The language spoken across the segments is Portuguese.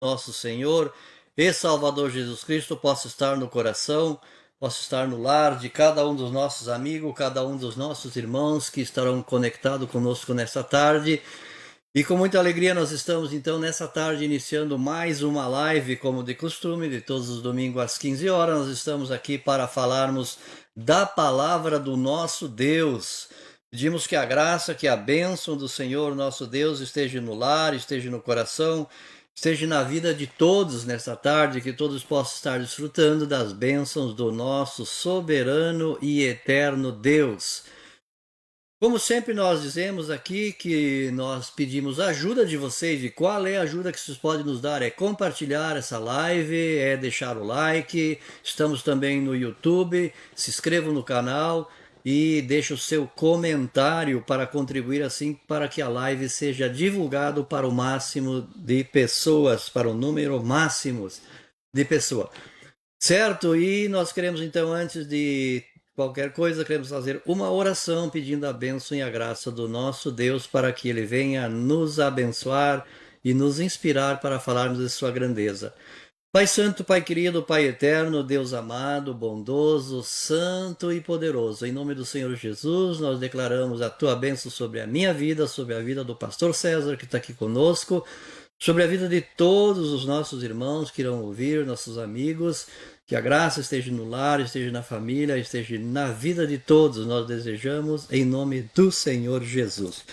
nosso Senhor e Salvador Jesus Cristo possa estar no coração, possa estar no lar de cada um dos nossos amigos, cada um dos nossos irmãos que estarão conectados conosco nessa tarde. E com muita alegria nós estamos então nessa tarde iniciando mais uma live, como de costume, de todos os domingos às 15 horas. Nós estamos aqui para falarmos da palavra do nosso Deus. Pedimos que a graça, que a bênção do Senhor nosso Deus esteja no lar, esteja no coração, esteja na vida de todos nessa tarde, que todos possam estar desfrutando das bênçãos do nosso soberano e eterno Deus. Como sempre nós dizemos aqui que nós pedimos ajuda de vocês, e qual é a ajuda que vocês podem nos dar? É compartilhar essa live, é deixar o like, estamos também no YouTube, se inscrevam no canal e deixe o seu comentário para contribuir assim para que a live seja divulgada para o máximo de pessoas, para o número máximo de pessoas. Certo? E nós queremos então, antes de qualquer coisa, queremos fazer uma oração pedindo a bênção e a graça do nosso Deus para que Ele venha nos abençoar e nos inspirar para falarmos de Sua grandeza. Pai Santo, Pai querido, Pai eterno, Deus amado, bondoso, santo e poderoso, em nome do Senhor Jesus, nós declaramos a Tua bênção sobre a minha vida, sobre a vida do pastor César que está aqui conosco, sobre a vida de todos os nossos irmãos que irão ouvir, nossos amigos, que a graça esteja no lar, esteja na família, esteja na vida de todos, nós desejamos, em nome do Senhor Jesus.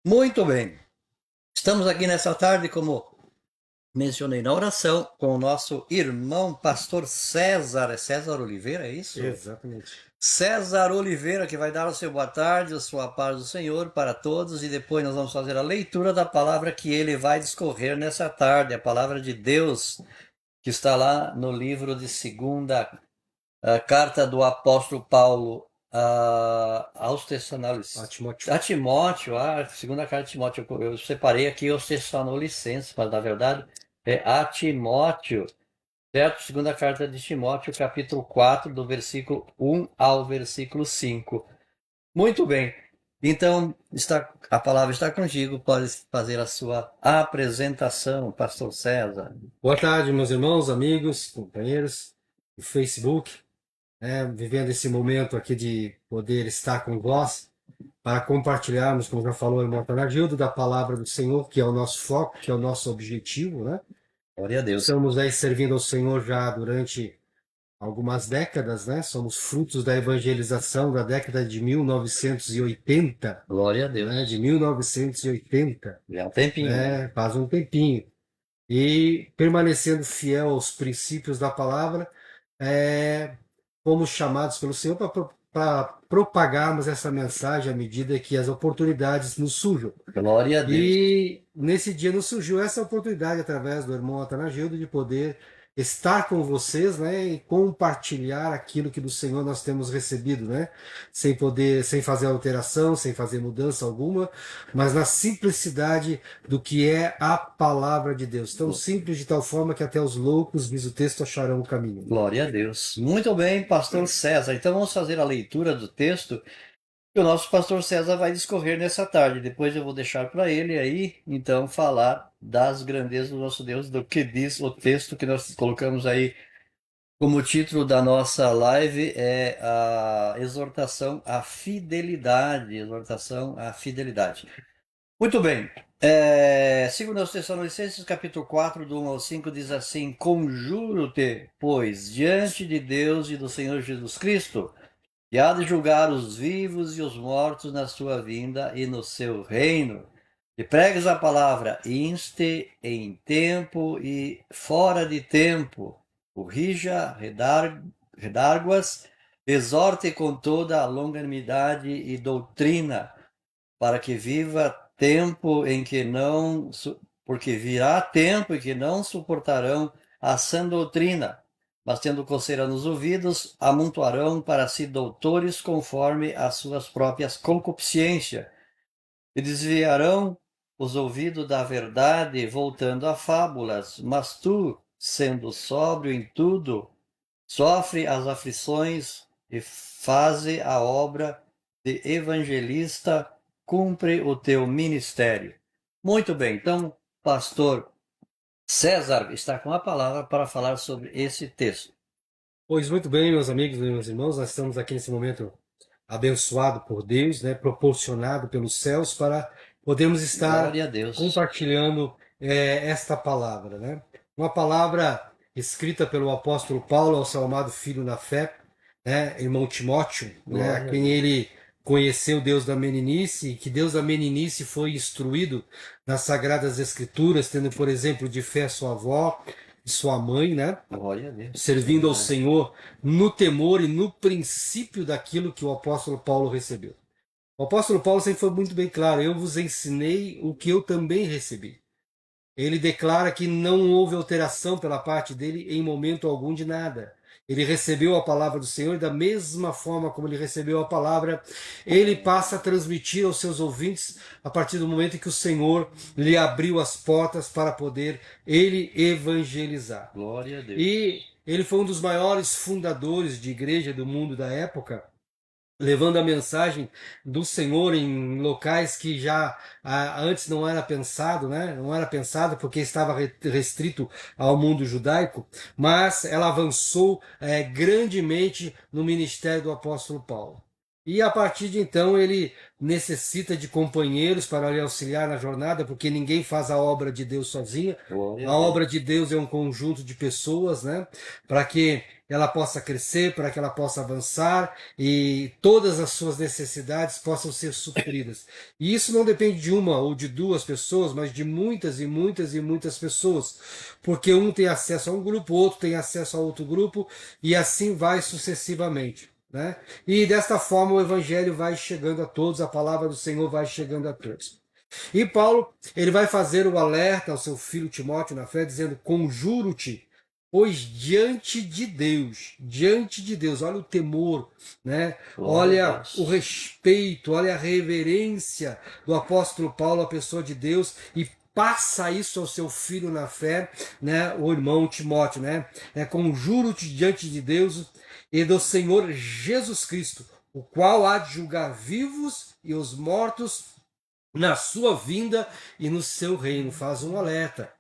Muito bem, estamos aqui nessa tarde, como mencionei na oração, com o nosso irmão pastor César. É César Oliveira, é isso? Exatamente. César Oliveira, que vai dar o seu boa tarde, a sua paz do Senhor para todos, e depois nós vamos fazer a leitura da palavra que ele vai discorrer nessa tarde, a palavra de Deus, que está lá no livro de segunda carta do apóstolo Paulo aos Tessalonicenses. Timóteo. A Timóteo, a segunda carta de Timóteo, eu separei aqui os Tessalonicenses, mas na verdade é a Timóteo. Certo? Segunda carta de Timóteo, capítulo 4, do versículo 1 ao versículo 5. Muito bem. Então, a palavra está contigo, pode fazer a sua apresentação, pastor César. Boa tarde, meus irmãos, amigos, companheiros do Facebook, vivendo esse momento aqui de poder estar com vós para compartilharmos, como já falou o irmão Tonagildo, da palavra do Senhor, que é o nosso foco, que é o nosso objetivo, né? Glória a Deus. Estamos aí servindo ao Senhor já durante algumas décadas, né? Somos frutos da evangelização da década de 1980. Glória a Deus. Né? De 1980. Já é um tempinho. Faz um tempinho. E permanecendo fiel aos princípios da palavra, fomos chamados pelo Senhor para propagarmos essa mensagem à medida que as oportunidades nos surjam. Glória a Deus. E nesse dia nos surgiu essa oportunidade, através do irmão Atanagildo, de poder estar com vocês, né, e compartilhar aquilo que do Senhor nós temos recebido, né, sem fazer alteração, sem fazer mudança alguma, mas na simplicidade do que é a palavra de Deus, tão simples de tal forma que até os loucos, diz o texto, acharão o caminho. Glória a Deus. Muito bem, pastor César. Então vamos fazer a leitura do texto que o nosso pastor César vai discorrer nessa tarde. Depois eu vou deixar para ele aí, então, falar das grandezas do nosso Deus, do que diz o texto que nós colocamos aí como título da nossa live, é a exortação à fidelidade. Exortação à fidelidade. Muito bem. Segundo aos Tessalonicenses, capítulo 4, do 1 ao 5, diz assim: Conjuro-te, pois, diante de Deus e do Senhor Jesus Cristo, e há de julgar os vivos e os mortos na sua vinda e no seu reino. E pregues a palavra, inste em tempo e fora de tempo, corrija, redarguas, exorte com toda a longanimidade e doutrina, para que viva tempo em que não, porque virá tempo em que não suportarão a sã doutrina, mas tendo coceira nos ouvidos, amontoarão para si doutores conforme as suas próprias concupiscências, e desviarão os ouvidos da verdade, voltando a fábulas. Mas tu, sendo sóbrio em tudo, sofre as aflições e faze a obra de evangelista, cumpre o teu ministério. Muito bem, então, pastor César está com a palavra para falar sobre esse texto. Pois muito bem, meus amigos e meus irmãos, nós estamos aqui nesse momento abençoado por Deus, né, proporcionado pelos céus para podermos estar Glória a Deus. compartilhando esta palavra, né? Uma palavra escrita pelo apóstolo Paulo ao seu amado filho na fé, né, irmão Timóteo, né, a Glória a quem Deus. ele conheceu Deus da meninice, e que Deus da meninice foi instruído nas sagradas escrituras, tendo por exemplo de fé sua avó e sua mãe, né? Glória a Deus. É Servindo ao verdade. Senhor no temor e no princípio daquilo que o apóstolo Paulo recebeu. O apóstolo Paulo sempre foi muito bem claro: eu vos ensinei o que eu também recebi. Ele declara que não houve alteração pela parte dele em momento algum de nada. Ele recebeu a palavra do Senhor e da mesma forma como ele recebeu a palavra, ele passa a transmitir aos seus ouvintes a partir do momento em que o Senhor lhe abriu as portas para poder ele evangelizar. Glória a Deus. E ele foi um dos maiores fundadores de igreja do mundo da época, levando a mensagem do Senhor em locais que já antes não era pensado, né? Não era pensado porque estava restrito ao mundo judaico, mas ela avançou grandemente no ministério do apóstolo Paulo. E a partir de então ele necessita de companheiros para lhe auxiliar na jornada, porque ninguém faz a obra de Deus sozinha. Glória A a obra Deus. de Deus é um conjunto de pessoas, né? Para que ela possa crescer, para que ela possa avançar e todas as suas necessidades possam ser supridas. E isso não depende de uma ou de duas pessoas, mas de muitas e muitas e muitas pessoas, porque um tem acesso a um grupo, outro tem acesso a outro grupo, e assim vai sucessivamente. Né? E desta forma o evangelho vai chegando a todos, a palavra do Senhor vai chegando a todos. E Paulo, ele vai fazer o alerta ao seu filho Timóteo na fé, dizendo: conjuro-te, pois diante de Deus, olha o temor, né? Glória a Olha o Deus. respeito, olha a reverência do apóstolo Paulo à pessoa de Deus, e passa isso ao seu filho na fé, né? O irmão Timóteo, né? Conjuro-te diante de Deus e do Senhor Jesus Cristo, o qual há de julgar vivos e os mortos na sua vinda e no seu reino. Faz um alerta.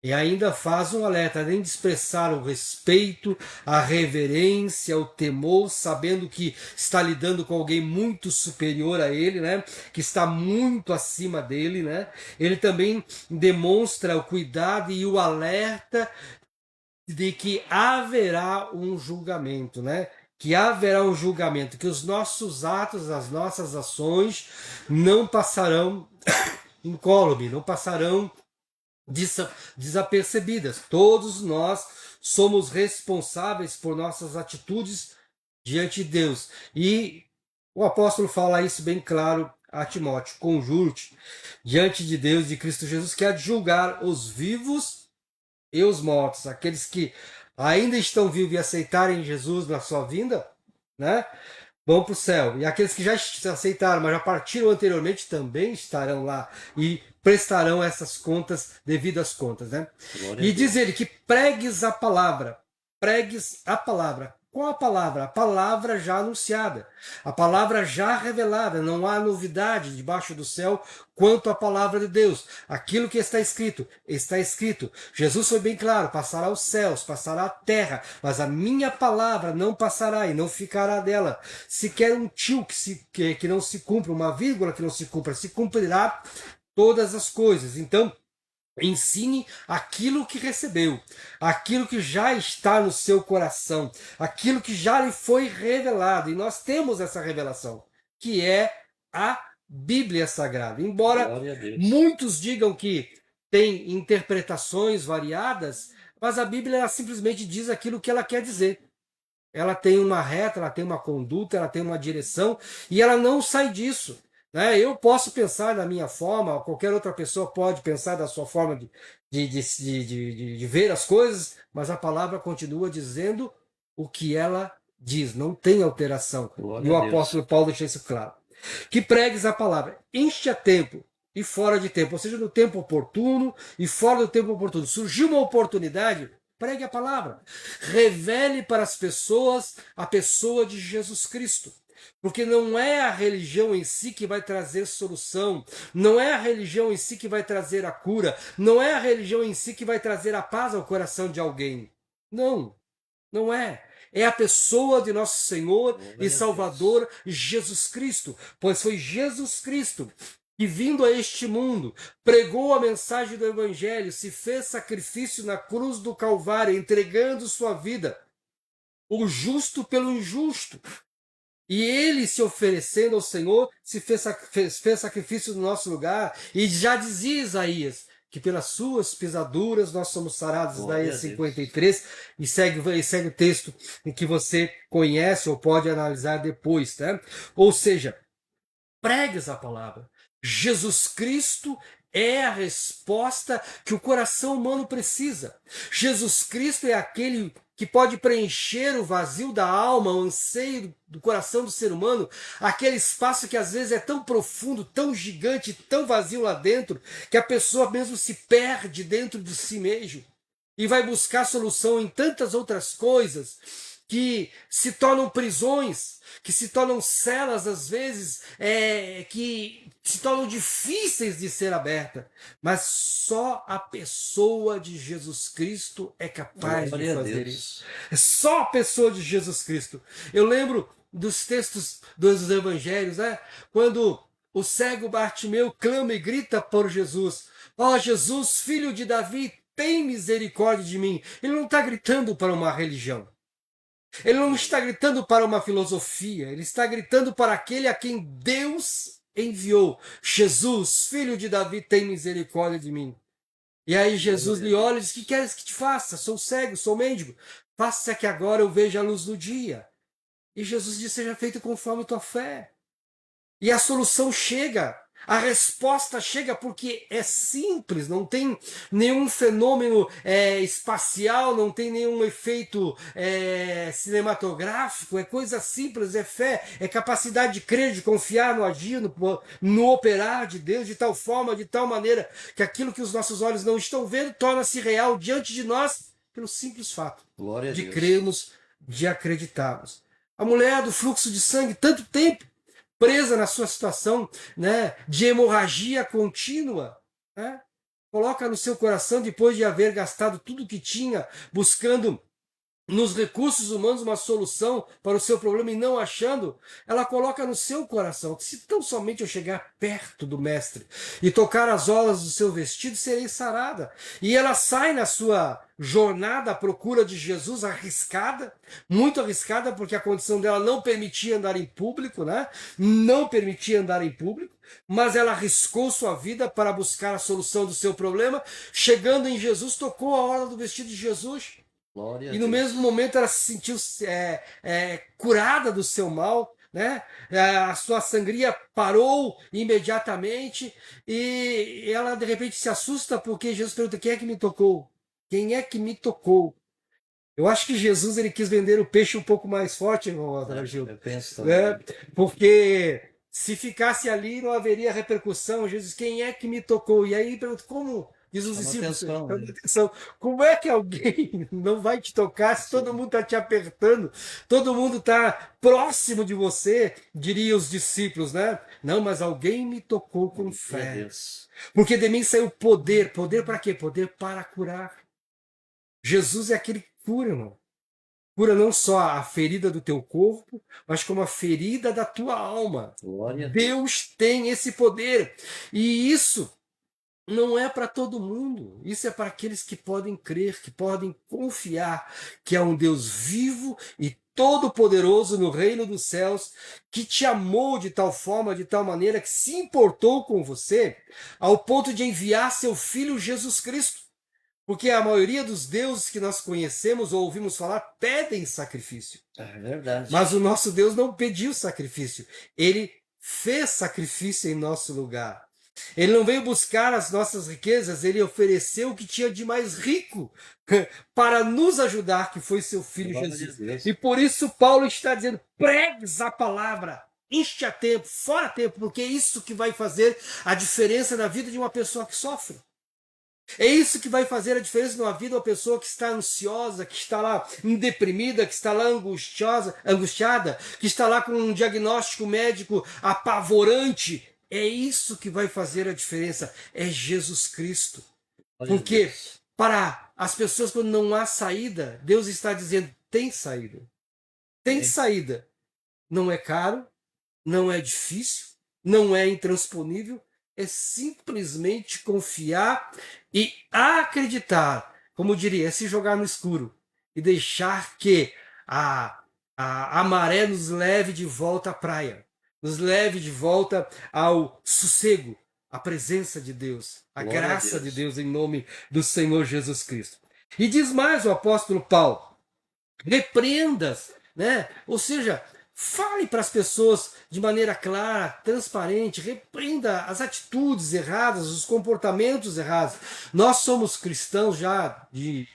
E ainda faz um alerta, além de expressar o respeito, a reverência, o temor, sabendo que está lidando com alguém muito superior a ele, né? Que está muito acima dele, né? Ele também demonstra o cuidado e o alerta de que haverá um julgamento, né? Que haverá um julgamento, que os nossos atos, as nossas ações não passarão incólume, não passarão desapercebidas. Todos nós somos responsáveis por nossas atitudes diante de Deus. E o apóstolo fala isso bem claro a Timóteo: conjure-te diante de Deus, de Cristo Jesus, que há de julgar os vivos e os mortos, aqueles que ainda estão vivos e aceitarem Jesus na sua vinda, né? Vão para o céu. E aqueles que já aceitaram, mas já partiram anteriormente, também estarão lá e prestarão essas contas, devidas contas, né? Glória a E diz ele Deus. que pregues a palavra. Pregues a palavra. Qual a palavra? A palavra já anunciada, a palavra já revelada. Não há novidade debaixo do céu quanto à palavra de Deus. Aquilo que está escrito, está escrito. Jesus foi bem claro: passará os céus, passará a terra, mas a minha palavra não passará e não ficará dela. Sequer um tio que não se cumpra, uma vírgula que não se cumpra, se cumprirá todas as coisas. Então, ensine aquilo que recebeu, aquilo que já está no seu coração, aquilo que já lhe foi revelado. E nós temos essa revelação, que é a Bíblia Sagrada. Embora Glória a Deus. muitos digam que tem interpretações variadas, mas a Bíblia ela simplesmente diz aquilo que ela quer dizer. Ela tem uma reta, ela tem uma conduta, ela tem uma direção e ela não sai disso. Né? Eu posso pensar da minha forma, qualquer outra pessoa pode pensar da sua forma de ver as coisas, mas a palavra continua dizendo o que ela diz, não tem alteração. E Glória a o Deus. apóstolo Paulo deixa isso claro. Que pregues a palavra, enche a tempo e fora de tempo, ou seja, no tempo oportuno e fora do tempo oportuno. Surgiu uma oportunidade, pregue a palavra. Revele para as pessoas a pessoa de Jesus Cristo. Porque não é a religião em si que vai trazer solução, não é a religião em si que vai trazer a cura, não é a religião em si que vai trazer a paz ao coração de alguém. Não, não é. É a pessoa de nosso Senhor e Glória a Deus. Salvador Jesus Cristo, pois foi Jesus Cristo que, vindo a este mundo, pregou a mensagem do Evangelho, se fez sacrifício na cruz do Calvário, entregando sua vida, o justo pelo injusto. E ele, se oferecendo ao Senhor, fez sacrifício no nosso lugar. E já dizia Isaías que pelas suas pisaduras nós somos sarados. Glória Isaías a Deus. 53, e segue o texto em que você conhece ou pode analisar depois. Tá? Ou seja, pregues a palavra. Jesus Cristo é a resposta que o coração humano precisa. Jesus Cristo é aquele que pode preencher o vazio da alma, o anseio do coração do ser humano, aquele espaço que às vezes é tão profundo, tão gigante, tão vazio lá dentro, que a pessoa mesmo se perde dentro de si mesmo e vai buscar solução em tantas outras coisas que se tornam prisões, que se tornam celas, às vezes, que se tornam difíceis de ser aberta. Mas só a pessoa de Jesus Cristo é capaz de Glória a fazer isso. Deus. É só a pessoa de Jesus Cristo. Eu lembro dos textos dos evangelhos, né? Quando o cego Bartimeu clama e grita por Jesus: Ó Jesus, filho de Davi, tem misericórdia de mim. Ele não está gritando para uma religião. Ele não está gritando para uma filosofia, ele está gritando para aquele a quem Deus enviou. Jesus, filho de Davi, tem misericórdia de mim. E aí Jesus Glória a lhe olha e diz: Deus. Que queres que te faça? Sou cego, sou mendigo. Faça que agora eu veja a luz do dia. E Jesus diz: Seja feito conforme tua fé. E a solução chega, a resposta chega porque é simples, não tem nenhum fenômeno espacial, não tem nenhum efeito cinematográfico, é coisa simples, é fé, é capacidade de crer, de confiar no agir, no operar de Deus, de tal forma, de tal maneira, que aquilo que os nossos olhos não estão vendo torna-se real diante de nós pelo simples fato Glória a de Deus. crermos, de acreditarmos. A mulher do fluxo de sangue, tanto tempo presa na sua situação, né, de hemorragia contínua, né? Coloca no seu coração, depois de haver gastado tudo que tinha, buscando nos recursos humanos uma solução para o seu problema e não achando, ela coloca no seu coração que se tão somente eu chegar perto do mestre e tocar as olas do seu vestido, serei sarada. E ela sai na sua jornada à procura de Jesus, arriscada, muito arriscada, porque a condição dela não permitia andar em público, né? Não permitia andar em público, mas ela arriscou sua vida para buscar a solução do seu problema. Chegando em Jesus, tocou a orla do vestido de Jesus. Glória a E no mesmo Deus. momento ela se sentiu curada do seu mal, né? A sua sangria parou imediatamente e ela de repente se assusta porque Jesus pergunta: quem é que me tocou? Quem é que me tocou? Eu acho que Jesus ele quis vender o peixe um pouco mais forte, irmão Gildo, Eu penso né? também. Porque se ficasse ali não haveria repercussão. Jesus, quem é que me tocou? E aí pergunta: como? Diz os Chama discípulos: atenção, chama né? atenção, como é que alguém não vai te tocar se todo Sim. mundo está te apertando, todo mundo está próximo de você, diriam os discípulos, né? Não, mas alguém me tocou com Glória a fé, Deus. porque de mim saiu poder. Poder para quê? Poder para curar. Jesus é aquele que cura, irmão. Cura não só a ferida do teu corpo, mas como a ferida da tua alma. Glória a Deus Deus. tem esse poder. E isso não é para todo mundo. Isso é para aqueles que podem crer, que podem confiar que é um Deus vivo e todo-poderoso no reino dos céus, que te amou de tal forma, de tal maneira, que se importou com você, ao ponto de enviar seu filho Jesus Cristo. Porque a maioria dos deuses que nós conhecemos ou ouvimos falar pedem sacrifício. É verdade. Mas o nosso Deus não pediu sacrifício. Ele fez sacrifício em nosso lugar. Ele não veio buscar as nossas riquezas, ele ofereceu o que tinha de mais rico para nos ajudar, que foi seu filho Glória a Jesus. E Deus. por isso Paulo está dizendo: pregues a palavra, enche a tempo, fora tempo, porque é isso que vai fazer a diferença na vida de uma pessoa que sofre. É isso que vai fazer a diferença na vida de uma pessoa que está ansiosa, que está lá deprimida, que está lá angustiada, que está lá com um diagnóstico médico apavorante. É isso que vai fazer a diferença. É Jesus Cristo. Glória a Porque Deus. para as pessoas, quando não há saída, Deus está dizendo: tem saída. Tem Amém. saída. Não é caro, não é difícil, não é intransponível, é simplesmente confiar e acreditar, como eu diria, é se jogar no escuro e deixar que a maré nos leve de volta à praia, nos leve de volta ao sossego, à presença de Deus, à Glória a graça de Deus. Deus em nome do Senhor Jesus Cristo. E diz mais o apóstolo Paulo: repreendas, né? Ou seja, fale para as pessoas de maneira clara, transparente, repreenda as atitudes erradas, os comportamentos errados. Nós somos cristãos já de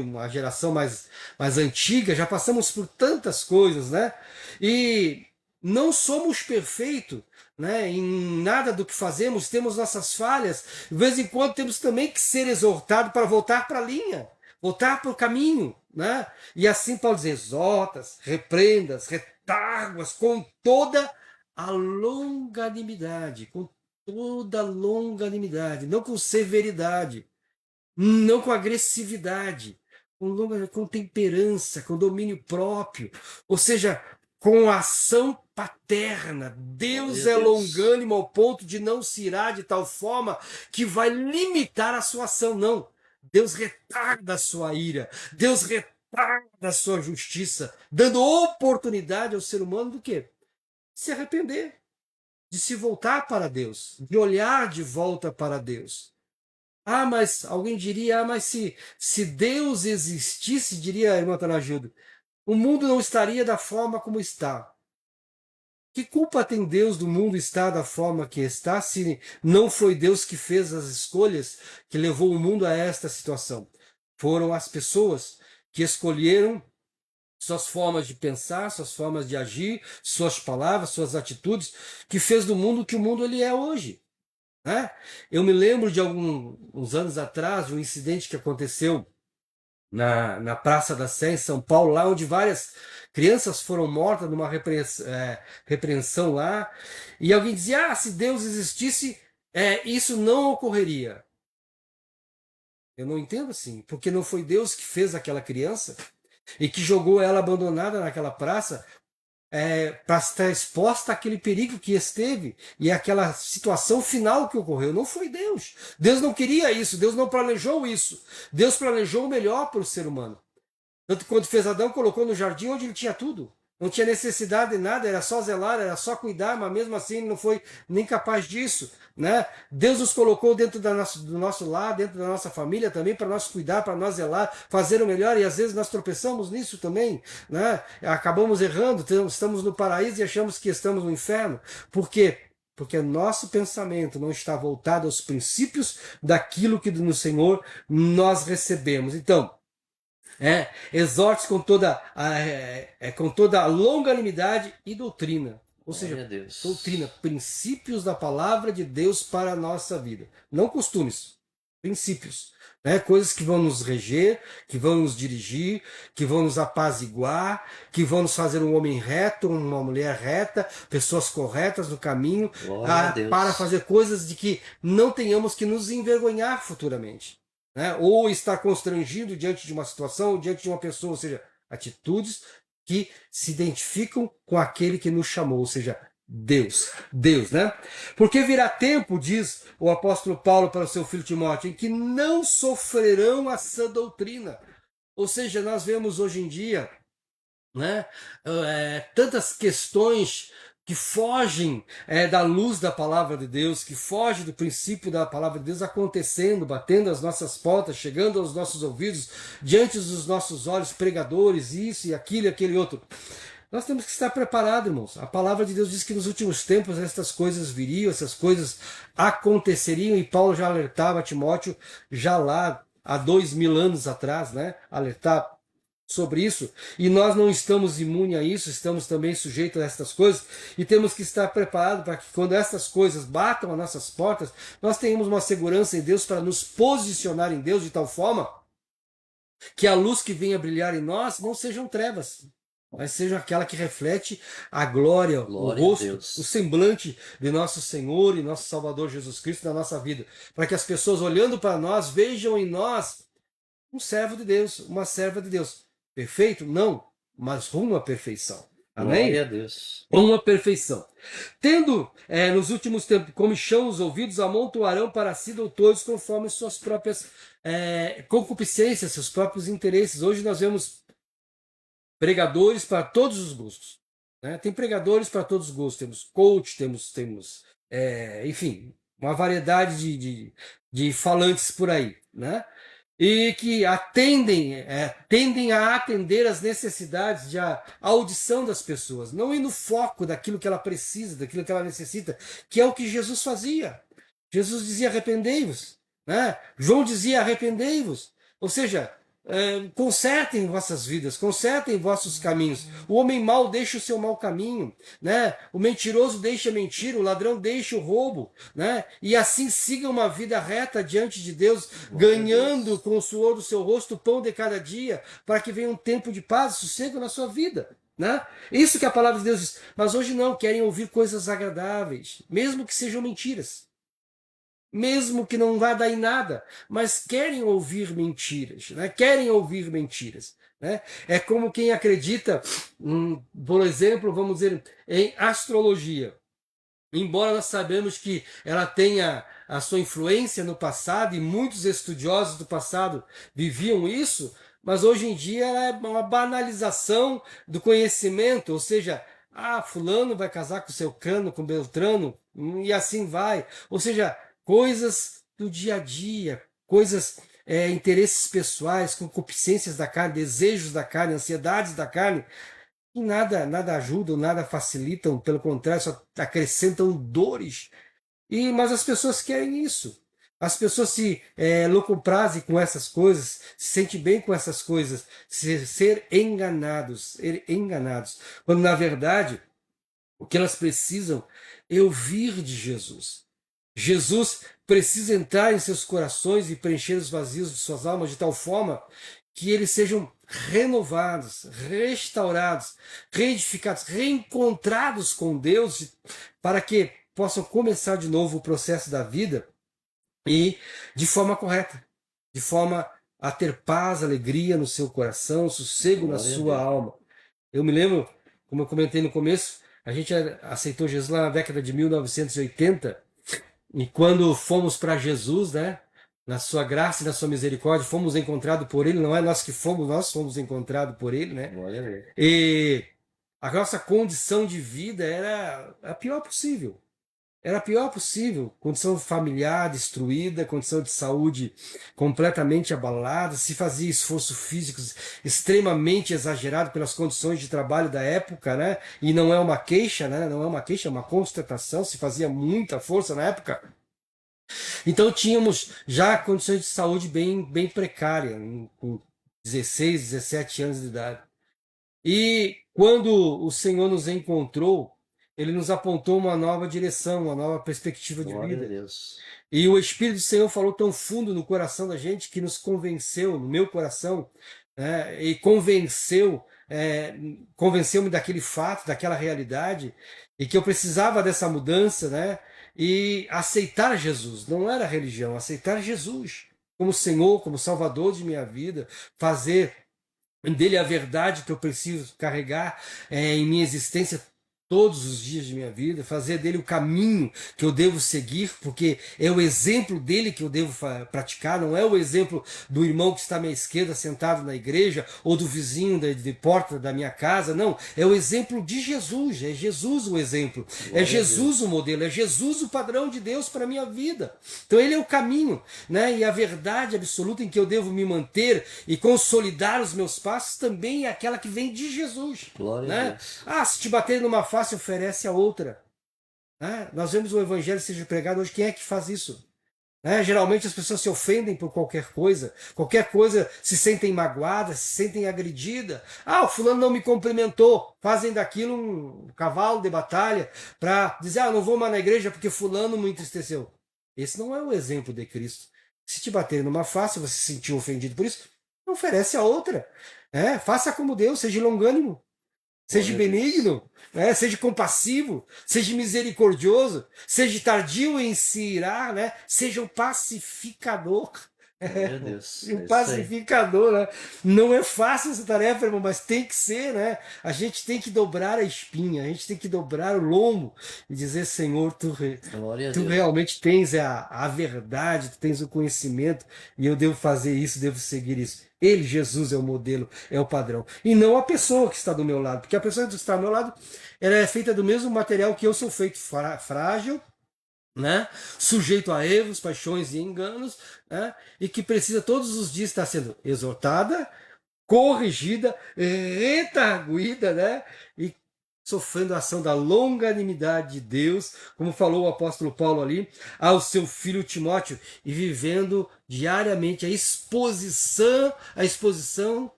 uma geração mais antiga, já passamos por tantas coisas, né? E não somos perfeitos, né? Em nada do que fazemos, temos nossas falhas. De vez em quando temos também que ser exortados para voltar para a linha, voltar para o caminho, né? E assim Paulo diz: exortas, repreendas, retáguas com toda a longanimidade, com toda a longanimidade, não com severidade, não com agressividade, com temperança, com domínio próprio, ou seja, com ação paterna. Glória Deus a é Deus. longânimo ao ponto de não se irar de tal forma que vai limitar a sua ação, não. Deus retarda a sua ira, Deus retarda a sua justiça, dando oportunidade ao ser humano do quê? Se arrepender, de se voltar para Deus, de olhar de volta para Deus. Ah, mas alguém diria: ah, mas se Deus existisse, diria a irmã Tanagildo, o mundo não estaria da forma como está. Que culpa tem Deus do mundo estar da forma que está, se não foi Deus que fez as escolhas que levou o mundo a esta situação? Foram as pessoas que escolheram suas formas de pensar, suas formas de agir, suas palavras, suas atitudes, que fez do mundo o que o mundo ele é hoje, né? Eu me lembro de alguns anos atrás, de um incidente que aconteceu na Praça da Sé, em São Paulo, lá onde várias crianças foram mortas numa repreensão lá, e alguém dizia: ah, se Deus existisse, isso não ocorreria. Eu não entendo assim, porque não foi Deus que fez aquela criança e que jogou ela abandonada naquela praça, para estar exposta àquele perigo que esteve e àquela situação final que ocorreu. Não foi Deus. Deus não queria isso, Deus não planejou isso. Deus planejou o melhor para o ser humano. Tanto que quando fez Adão, colocou no jardim onde ele tinha tudo. Não tinha necessidade de nada, era só zelar, era só cuidar, mas mesmo assim ele não foi nem capaz disso, né? Deus nos colocou dentro do nosso lar, dentro da nossa família também, para nós cuidar, para nós zelar, fazer o melhor, e às vezes nós tropeçamos nisso também, né? Acabamos errando, estamos no paraíso e achamos que estamos no inferno. Por quê? Porque nosso pensamento não está voltado aos princípios daquilo que no Senhor nós recebemos. Então, exorte com toda a longanimidade e doutrina. Ou Glória seja, a doutrina, Deus. princípios da palavra de Deus para a nossa vida. Não costumes, princípios. Né? Coisas que vão nos reger, que vão nos dirigir, que vão nos apaziguar, que vão nos fazer um homem reto, uma mulher reta, pessoas corretas no caminho, Glória a para Deus. fazer coisas de que não tenhamos que nos envergonhar futuramente, né? Ou estar constrangido diante de uma situação, ou diante de uma pessoa, ou seja, atitudes que se identificam com aquele que nos chamou, ou seja, Deus, né? Porque virá tempo, diz o apóstolo Paulo para o seu filho Timóteo, em que não sofrerão a sã doutrina. Ou seja, nós vemos hoje em dia, né, tantas questões que fogem da luz da palavra de Deus, que fogem do princípio da palavra de Deus acontecendo, batendo as nossas portas, chegando aos nossos ouvidos, diante dos nossos olhos, pregadores, isso e aquilo e aquele outro. Nós temos que estar preparados, irmãos. A palavra de Deus diz que nos últimos tempos estas coisas viriam, essas coisas aconteceriam, e Paulo já alertava Timóteo, já lá há 2000 anos atrás, né? Alertar sobre isso, e nós não estamos imunes a isso, estamos também sujeitos a estas coisas, e temos que estar preparados para que quando estas coisas batam às nossas portas, nós tenhamos uma segurança em Deus para nos posicionar em Deus de tal forma que a luz que venha brilhar em nós não sejam trevas, mas seja aquela que reflete a glória, o Glória a rosto, Deus. o semblante de nosso Senhor e nosso Salvador Jesus Cristo na nossa vida, para que as pessoas olhando para nós vejam em nós um servo de Deus, uma serva de Deus. Perfeito? Não, mas rumo à perfeição. Amém? Glória a Deus. Rumo à perfeição. Tendo nos últimos tempos comichão os ouvidos, amontoarão para si doutores conforme suas próprias concupiscências, seus próprios interesses. Hoje nós vemos pregadores para todos os gostos. Né? Tem pregadores para todos os gostos. Temos coach, temos enfim, uma variedade de falantes por aí. Né? E que tendem a atender às necessidades de audição das pessoas, não ir no foco daquilo que ela precisa, daquilo que ela necessita, que é o que Jesus fazia. Jesus dizia arrependei-vos, né? João dizia arrependei-vos, ou seja, consertem vossas vidas, consertem vossos caminhos. O homem mau deixa o seu mau caminho, né? O mentiroso deixa a mentira, o ladrão deixa o roubo, né? E assim siga uma vida reta diante de Deus, ganhando com o suor do seu rosto o pão de cada dia, para que venha um tempo de paz e sossego na sua vida. Né? Isso que a palavra de Deus diz. Mas hoje não, querem ouvir coisas agradáveis, mesmo que sejam mentiras. Mesmo que não vá dar em nada, mas querem ouvir mentiras, né? Querem ouvir mentiras. Né? É como quem acredita, por exemplo, vamos dizer, em astrologia. Embora nós sabemos que ela tenha a sua influência no passado, e muitos estudiosos do passado viviam isso, mas hoje em dia ela é uma banalização do conhecimento, ou seja, fulano vai casar com seu cano, com Beltrano, e assim vai. Ou seja, coisas do dia a dia, coisas, interesses pessoais, concupiscências da carne, desejos da carne, ansiedades da carne, e nada ajudam, nada facilitam, pelo contrário, só acrescentam dores. Mas as pessoas querem isso. As pessoas se locuprazem com essas coisas, se sentem bem com essas coisas, ser enganados, quando na verdade o que elas precisam é ouvir de Jesus. Jesus precisa entrar em seus corações e preencher os vazios de suas almas de tal forma que eles sejam renovados, restaurados, reedificados, reencontrados com Deus, para que possam começar de novo o processo da vida e de forma correta, de forma a ter paz, alegria no seu coração, sossego na sua alma. Eu me lembro, como eu comentei no começo, a gente aceitou Jesus lá na década de 1980, e quando fomos para Jesus, né, na sua graça e na sua misericórdia, fomos encontrados por Ele, não é nós que fomos, nós fomos encontrados por Ele, né? E a nossa condição de vida era a pior possível. Era a pior possível, condição familiar destruída, condição de saúde completamente abalada, se fazia esforço físico extremamente exagerado pelas condições de trabalho da época, né? E não é uma queixa, né? Não é uma queixa, é uma constatação, se fazia muita força na época. Então tínhamos já condições de saúde bem precárias, com 16, 17 anos de idade. E quando o Senhor nos encontrou, Ele nos apontou uma nova direção, uma nova perspectiva de vida. E o Espírito do Senhor falou tão fundo no coração da gente que nos convenceu, no meu coração, e convenceu-me daquele fato, daquela realidade, e que eu precisava dessa mudança, né? E aceitar Jesus, não era religião, aceitar Jesus como Senhor, como Salvador de minha vida, fazer dele a verdade que eu preciso carregar em minha existência todos os dias de minha vida, fazer dele o caminho que eu devo seguir, porque é o exemplo dele que eu devo praticar, não é o exemplo do irmão que está à minha esquerda sentado na igreja, ou do vizinho de porta da minha casa, não, é o exemplo de Jesus, é Jesus o exemplo, é Jesus o modelo, é Jesus o padrão de Deus para a minha vida. Então ele é o caminho, né? E a verdade absoluta em que eu devo me manter e consolidar os meus passos também é aquela que vem de Jesus. Glória né? a Deus. Se te bater numa face, oferece a outra. Nós vemos o evangelho seja pregado hoje. Quem é que faz isso? né? Geralmente as pessoas se ofendem por qualquer coisa se sentem magoadas, se sentem agredidas. Ah, o fulano não me cumprimentou, fazem daquilo um cavalo de batalha para dizer, ah, não vou mais na igreja porque fulano me entristeceu. Esse não é o exemplo de Cristo. Se te baterem numa face, você se sentiu ofendido por isso, oferece a outra. Faça como Deus, seja longânimo. Seja Glória a Deus. benigno, seja compassivo, seja misericordioso, seja tardio em se irar, né? Seja um pacificador. Glória a Deus. Um É isso aí. pacificador, né? Não é fácil essa tarefa, irmão, mas tem que ser, né? A gente tem que dobrar a espinha, a gente tem que dobrar o lombo e dizer, Senhor, Glória a tu Deus. realmente tens a verdade, tu tens o conhecimento e eu devo fazer isso, devo seguir isso. Ele, Jesus, é o modelo, é o padrão. E não a pessoa que está do meu lado, porque a pessoa que está do meu lado, ela é feita do mesmo material que eu sou feito, frágil, né? Sujeito a erros, paixões e enganos, né? E que precisa todos os dias estar sendo exortada, corrigida, retarguida, né? E sofrendo a ação da longanimidade de Deus, como falou o apóstolo Paulo ali, ao seu filho Timóteo, e vivendo diariamente a exposição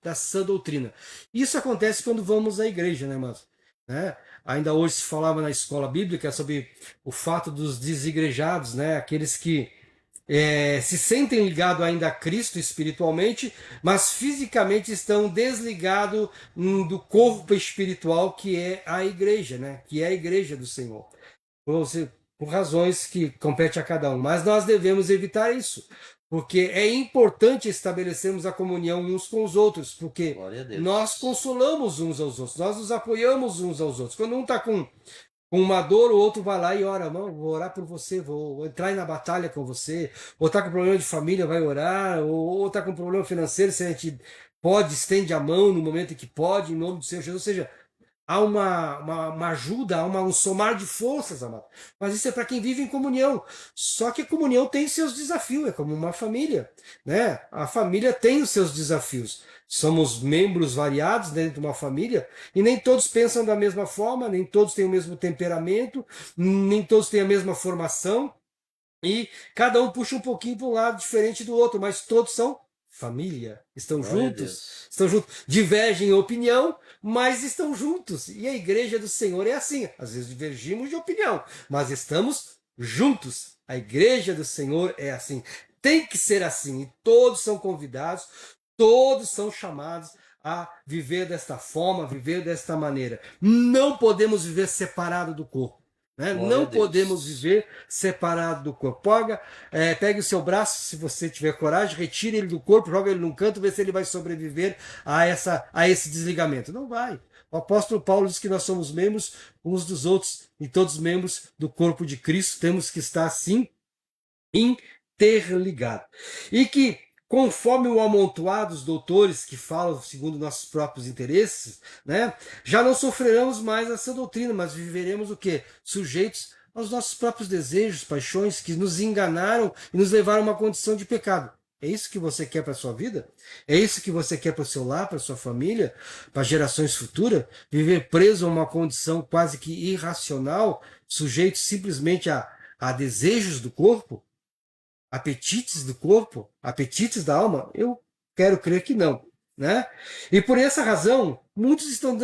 da sã doutrina. Isso acontece quando vamos à igreja, né, mas, né? Ainda hoje se falava na escola bíblica sobre o fato dos desigrejados, né? Aqueles que se sentem ligados ainda a Cristo espiritualmente, mas fisicamente estão desligados do corpo espiritual que é a igreja, né? Que é a igreja do Senhor. Por razões que compete a cada um. Mas nós devemos evitar isso, porque é importante estabelecermos a comunhão uns com os outros, porque Glória a nós Deus. consolamos uns aos outros, nós nos apoiamos uns aos outros. Quando um está com uma dor, o outro vai lá e ora, não, vou orar por você, vou entrar na batalha com você, ou está com problema de família, vai orar, ou está com problema financeiro, se a gente pode, estende a mão no momento em que pode, em nome do Senhor Jesus, ou seja, há uma ajuda, há um somar de forças, amado. Mas isso é para quem vive em comunhão. Só que a comunhão tem seus desafios, é como uma família, né? A família tem os seus desafios. Somos membros variados dentro de uma família e nem todos pensam da mesma forma, nem todos têm o mesmo temperamento, nem todos têm a mesma formação. E cada um puxa um pouquinho para um lado diferente do outro, mas todos são família. Glória a Deus. Estão juntos, divergem em opinião, mas estão juntos. E a igreja do Senhor é assim. Às vezes divergimos de opinião, mas estamos juntos. A igreja do Senhor é assim. Tem que ser assim. E todos são convidados, todos são chamados a viver desta forma, a viver desta maneira. Não podemos viver separado do corpo. Né? Glória a Não podemos Deus. viver separado do corpo. Pegue o seu braço, se você tiver coragem, retire ele do corpo, joga ele num canto, vê se ele vai sobreviver a esse desligamento. Não vai. O apóstolo Paulo diz que nós somos membros uns dos outros e todos membros do corpo de Cristo. Temos que estar assim interligado. E que, conforme o amontoado dos doutores que falam segundo nossos próprios interesses, né, já não sofreremos mais essa doutrina, mas viveremos o quê? Sujeitos aos nossos próprios desejos, paixões que nos enganaram e nos levaram a uma condição de pecado. É isso que você quer para a sua vida? É isso que você quer para o seu lar, para a sua família, para gerações futuras? Viver preso a uma condição quase que irracional, sujeito simplesmente a desejos do corpo? Apetites do corpo, apetites da alma? Eu quero crer que não, né? E por essa razão, muitos estão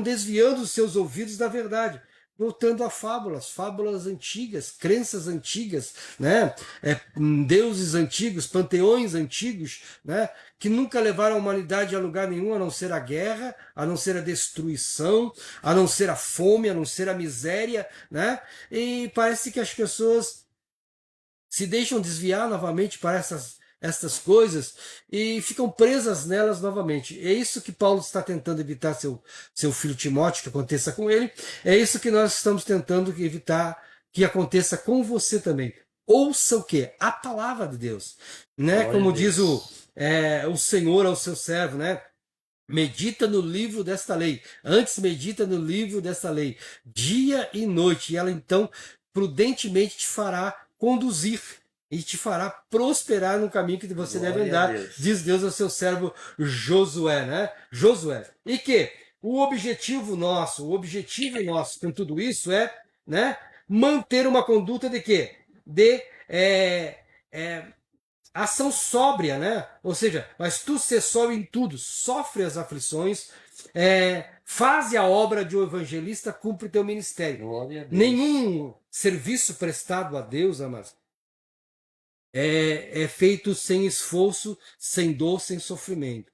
desviando os seus ouvidos da verdade, voltando a fábulas antigas, crenças antigas, né? Deuses antigos, panteões antigos, né? Que nunca levaram a humanidade a lugar nenhum, a não ser a guerra, a não ser a destruição, a não ser a fome, a não ser a miséria, né? E parece que as pessoas se deixam desviar novamente para essas coisas e ficam presas nelas novamente. É isso que Paulo está tentando evitar seu filho Timóteo que aconteça com ele. É isso que nós estamos tentando evitar que aconteça com você também. Ouça o quê? A palavra de Deus. Né? Glória a Como diz Deus. o Senhor ao seu servo, né? Medita no livro desta lei. Antes medita no livro desta lei, dia e noite. E ela então prudentemente te fará conduzir e te fará prosperar no caminho que você deve Glória a andar, diz Deus. Deus ao seu servo Josué, né? Josué. E que o objetivo nosso com tudo isso é, né, manter uma conduta de quê? De ação sóbria, né? Ou seja, mas tu ser sóbrio em tudo, sofre as aflições, faze a obra de um evangelista, cumpre teu ministério. Glória a Deus. Nenhum serviço prestado a Deus, amados, é feito sem esforço, sem dor, sem sofrimento.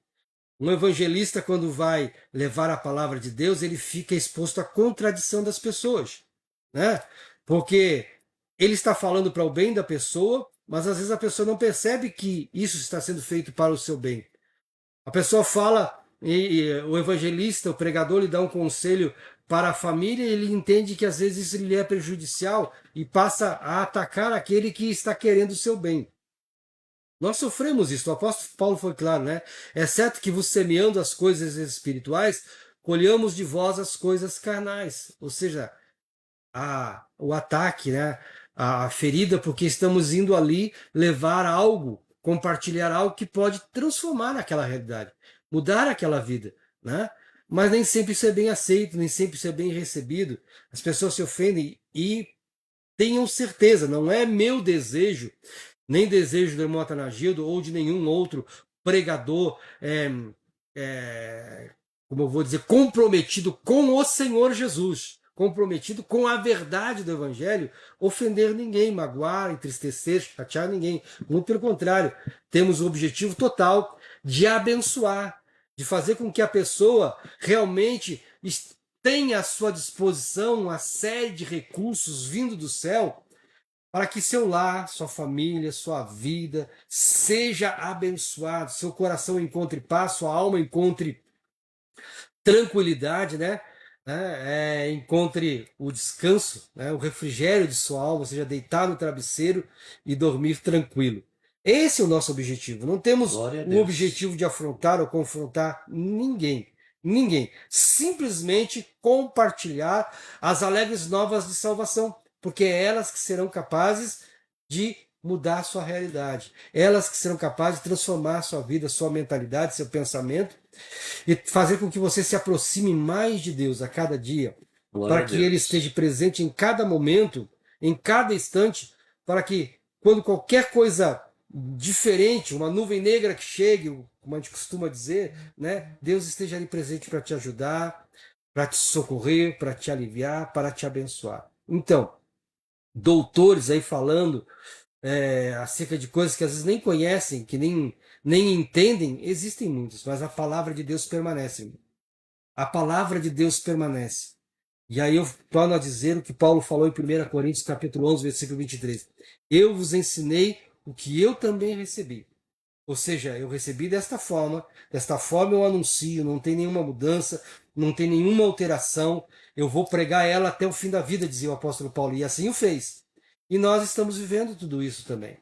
Um evangelista, quando vai levar a palavra de Deus, ele fica exposto à contradição das pessoas, né? Porque ele está falando para o bem da pessoa, mas às vezes a pessoa não percebe que isso está sendo feito para o seu bem. A pessoa fala, e o evangelista, o pregador, lhe dá um conselho para a família, e ele entende que às vezes isso lhe é prejudicial e passa a atacar aquele que está querendo o seu bem. Nós sofremos isso. O apóstolo Paulo foi claro, né? É certo que vos semeando as coisas espirituais, colhamos de vós as coisas carnais. Ou seja, o ataque, né? A ferida, porque estamos indo ali levar algo, compartilhar algo que pode transformar aquela realidade, mudar aquela vida, né? Mas nem sempre isso é bem aceito, nem sempre isso é bem recebido. As pessoas se ofendem e tenham certeza, não é meu desejo nem desejo do irmão Atanagildo ou de nenhum outro pregador, como eu vou dizer, comprometido com o Senhor Jesus, comprometido com a verdade do Evangelho, ofender ninguém, magoar, entristecer, chatear ninguém. Muito pelo contrário, temos o objetivo total de abençoar, de fazer com que a pessoa realmente tenha à sua disposição uma série de recursos vindo do céu para que seu lar, sua família, sua vida seja abençoado, seu coração encontre paz, sua alma encontre tranquilidade, né? Encontre o descanso, né? O refrigério de sua alma, ou seja, deitar no travesseiro e dormir tranquilo. Esse é o nosso objetivo. Não temos o objetivo de afrontar ou confrontar ninguém. Ninguém. Simplesmente compartilhar as alegres novas de salvação, porque é elas que serão capazes de mudar a sua realidade. Elas que serão capazes de transformar a sua vida, sua mentalidade, seu pensamento e fazer com que você se aproxime mais de Deus a cada dia, para que Ele esteja presente em cada momento, em cada instante, para que quando qualquer coisa diferente, uma nuvem negra que chegue, como a gente costuma dizer, né, Deus esteja ali presente para te ajudar, para te socorrer, para te aliviar, para te abençoar. Então, doutores aí falando acerca de coisas que às vezes nem conhecem, que nem entendem, existem muitos, mas a palavra de Deus permanece. A palavra de Deus permanece. E aí eu torno a dizer o que Paulo falou em 1 Coríntios capítulo 11, versículo 23. Eu vos ensinei o que eu também recebi. Ou seja, eu recebi desta forma eu anuncio, não tem nenhuma mudança, não tem nenhuma alteração, eu vou pregar ela até o fim da vida, dizia o apóstolo Paulo, e assim o fez. E nós estamos vivendo tudo isso também.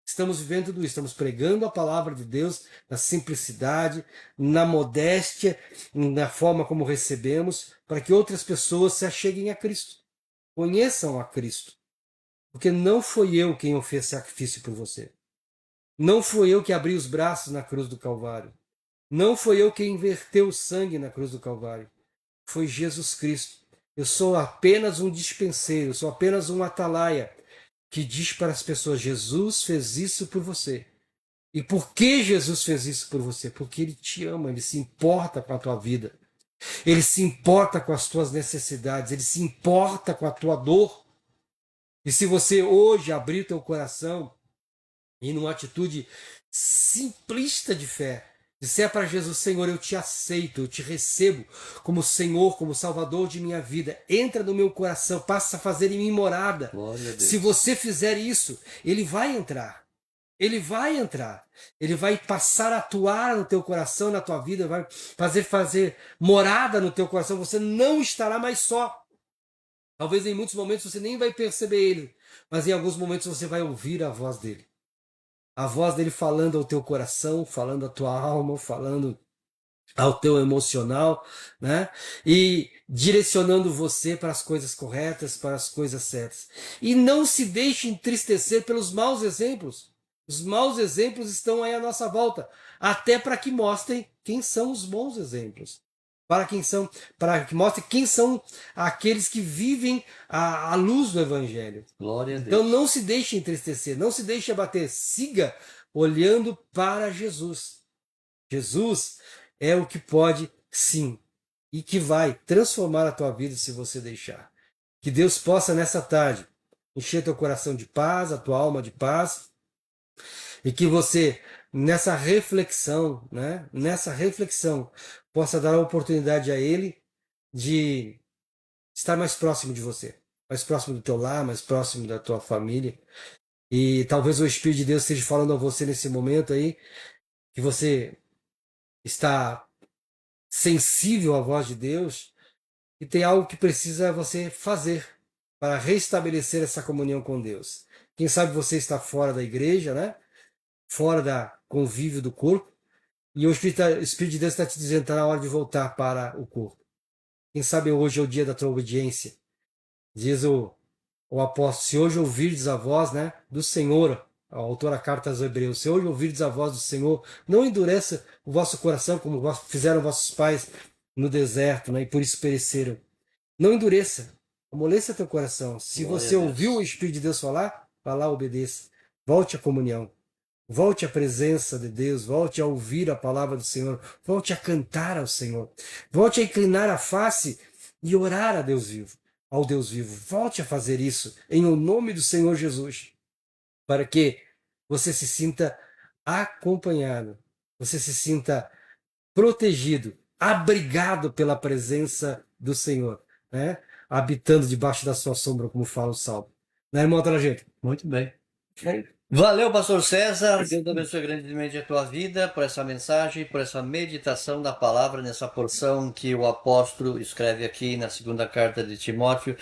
Estamos vivendo tudo isso, estamos pregando a palavra de Deus na simplicidade, na modéstia, na forma como recebemos, para que outras pessoas se acheguem a Cristo, conheçam a Cristo. Porque não foi eu quem fez sacrifício por você. Não foi eu que abri os braços na cruz do Calvário. Não foi eu quem inverteu o sangue na cruz do Calvário. Foi Jesus Cristo. Eu sou apenas um dispenseiro, eu sou apenas um atalaia que diz para as pessoas: Jesus fez isso por você. E por que Jesus fez isso por você? Porque Ele te ama, Ele se importa com a tua vida. Ele se importa com as tuas necessidades, Ele se importa com a tua dor. E se você hoje abrir teu coração e numa atitude simplista de fé, disser para Jesus: Senhor, eu te aceito, eu te recebo como Senhor, como Salvador de minha vida, entra no meu coração, passa a fazer em mim morada. Se você fizer isso, Ele vai entrar. Ele vai entrar. Ele vai passar a atuar no teu coração, na tua vida, vai fazer morada no teu coração. Você não estará mais só. Talvez em muitos momentos você nem vai perceber Ele, mas em alguns momentos você vai ouvir a voz dele. A voz dele falando ao teu coração, falando à tua alma, falando ao teu emocional, né? E direcionando você para as coisas corretas, para as coisas certas. E não se deixe entristecer pelos maus exemplos. Os maus exemplos estão aí à nossa volta, até para que mostrem quem são os bons exemplos. para que mostre quem são aqueles que vivem a luz do Evangelho. Glória a Então Deus. não se deixe entristecer, não se deixe abater, siga olhando para Jesus. Jesus é o que pode, sim, e que vai transformar a tua vida se você deixar. Que Deus possa nessa tarde encher teu coração de paz, a tua alma de paz, e que você nessa reflexão, né, nessa reflexão possa dar a oportunidade a ele de estar mais próximo de você, mais próximo do teu lar, mais próximo da tua família. E talvez o Espírito de Deus esteja falando a você nesse momento aí, que você está sensível à voz de Deus e tem algo que precisa você fazer para restabelecer essa comunhão com Deus. Quem sabe você está fora da igreja, né? Fora da convívio do corpo, e o Espírito de Deus está te dizendo que está na hora de voltar para o corpo. Quem sabe hoje é o dia da tua obediência. Diz o apóstolo, se hoje ouvirdes a voz, né, do Senhor, a autora da carta aos Hebreus, se hoje ouvirdes a voz do Senhor, não endureça o vosso coração como fizeram vossos pais no deserto, né, e por isso pereceram. Não endureça, amoleça teu coração. Se Glória você a ouviu o Deus. Espírito de Deus falar, vá lá, obedeça. Volte à comunhão. Volte à presença de Deus, volte a ouvir a palavra do Senhor, volte a cantar ao Senhor, volte a inclinar a face e orar a Deus vivo, ao Deus vivo. Volte a fazer isso em o nome do Senhor Jesus, para que você se sinta acompanhado, você se sinta protegido, abrigado pela presença do Senhor, né? Habitando debaixo da sua sombra, como fala o Salmo. Né, irmão Trajano? Muito bem. Valeu, pastor César. Deus abençoe grandemente a tua vida por essa mensagem, por essa meditação da palavra nessa porção que o apóstolo escreve aqui na segunda carta de Timóteo,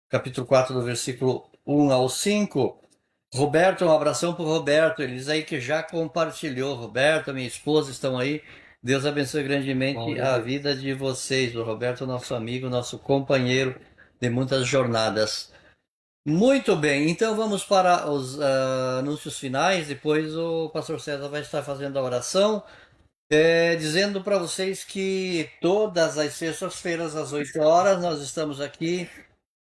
capítulo 4, do versículo 1 ao 5. Roberto, um abração para o Roberto. Ele diz aí que já compartilhou. Roberto, minha esposa estão aí. Deus abençoe grandemente a vida de vocês. O Roberto, nosso amigo, nosso companheiro de muitas jornadas. Muito bem, então vamos para os anúncios finais. Depois o pastor César vai estar fazendo a oração, dizendo para vocês que todas as sextas-feiras, às 8 horas, nós estamos aqui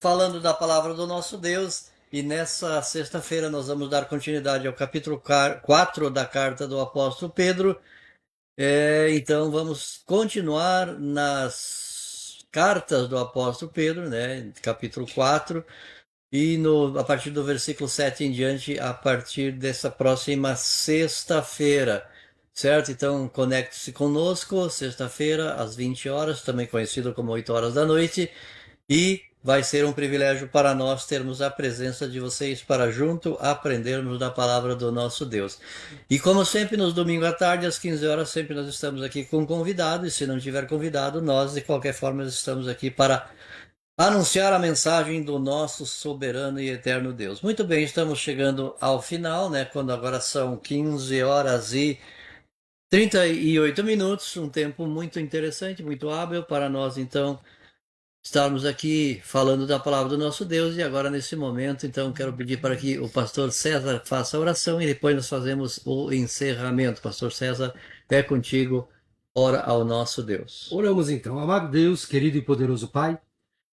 falando da palavra do nosso Deus. E nessa sexta-feira nós vamos dar continuidade ao capítulo 4 da carta do apóstolo Pedro. Então vamos continuar nas cartas do apóstolo Pedro, né? Capítulo 4. E a partir do versículo 7 em diante, a partir dessa próxima sexta-feira, certo? Então, conecte-se conosco, sexta-feira, às 20 horas, também conhecido como 8 horas da noite, e vai ser um privilégio para nós termos a presença de vocês para junto aprendermos da palavra do nosso Deus. E como sempre, nos domingos à tarde, às 15 horas, sempre nós estamos aqui com convidado, e se não tiver convidado, nós, de qualquer forma, estamos aqui para anunciar a mensagem do nosso soberano e eterno Deus. Muito bem, estamos chegando ao final, né? Quando agora são 15 horas e 38 minutos, um tempo muito interessante, muito hábil para nós, então, estarmos aqui falando da palavra do nosso Deus. E agora, nesse momento, então, quero pedir para que o pastor César faça a oração e depois nós fazemos o encerramento. Pastor César, é contigo, ora ao nosso Deus. Oramos então. Amado Deus, querido e poderoso Pai,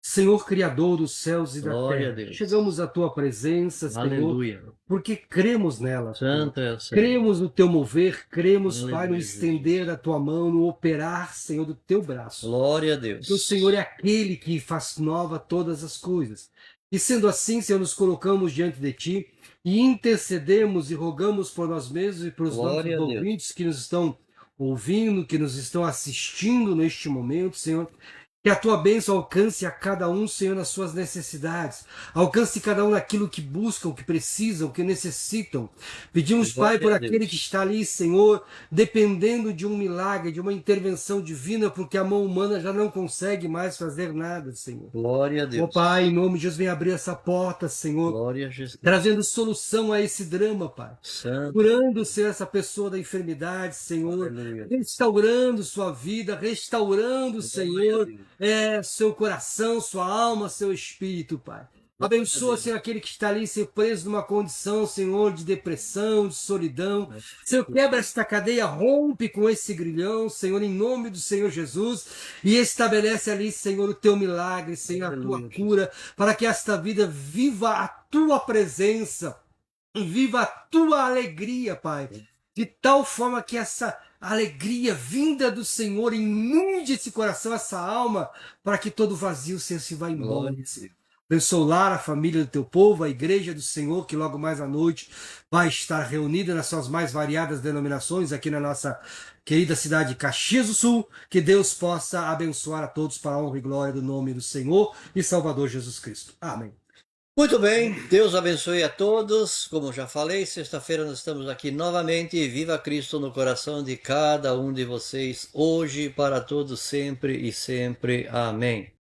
Senhor Criador dos céus e da Glória a terra, Deus. chegamos à Tua presença, Senhor, Aleluia. porque cremos nela. Santo é o Senhor. Cremos no Teu mover, cremos, Pai, no Aleluia, estender da Tua mão, no operar, Senhor, do Teu braço. Glória a Porque o Deus. Senhor é aquele que faz nova todas as coisas. E sendo assim, Senhor, nos colocamos diante de Ti e intercedemos e rogamos por nós mesmos e para os Glória nossos a Deus. ouvintes que nos estão ouvindo, que nos estão assistindo neste momento, Senhor. Que a tua bênção alcance a cada um, Senhor, nas suas necessidades. Alcance cada um naquilo que buscam, que precisam, que necessitam. Pedimos, Pai, por Glória a aquele Deus. que está ali, Senhor, dependendo de um milagre, de uma intervenção divina, porque a mão humana já não consegue mais fazer nada, Senhor. Glória a Ó Deus. Pai, em nome de Jesus, vem abrir essa porta, Senhor, Glória a Jesus. trazendo solução a esse drama, Pai. Santo. Curando, Senhor, essa pessoa da enfermidade, Senhor. Aleluia. Restaurando sua vida, restaurando, Senhor, Glória a Deus. seu coração, sua alma, seu espírito, Pai. Abençoa, Senhor, aquele que está ali, Senhor, preso numa condição, Senhor, de depressão, de solidão. Senhor, quebra esta cadeia, rompe com esse grilhão, Senhor, em nome do Senhor Jesus, e estabelece ali, Senhor, o teu milagre, Senhor, a tua cura, para que esta vida viva a tua presença, viva a tua alegria, Pai, de tal forma que essa alegria vinda do Senhor inunde esse coração, essa alma, para que todo vazio, Senhor, se vá embora. Abençoa o lar, a família do teu povo, a igreja do Senhor, que logo mais à noite vai estar reunida nas suas mais variadas denominações aqui na nossa querida cidade de Caxias do Sul. Que Deus possa abençoar a todos para a honra e glória do nome do Senhor e Salvador Jesus Cristo. Amém. Muito bem, Deus abençoe a todos. Como já falei, sexta-feira nós estamos aqui novamente. Viva Cristo no coração de cada um de vocês, hoje, para todos, sempre e sempre. Amém.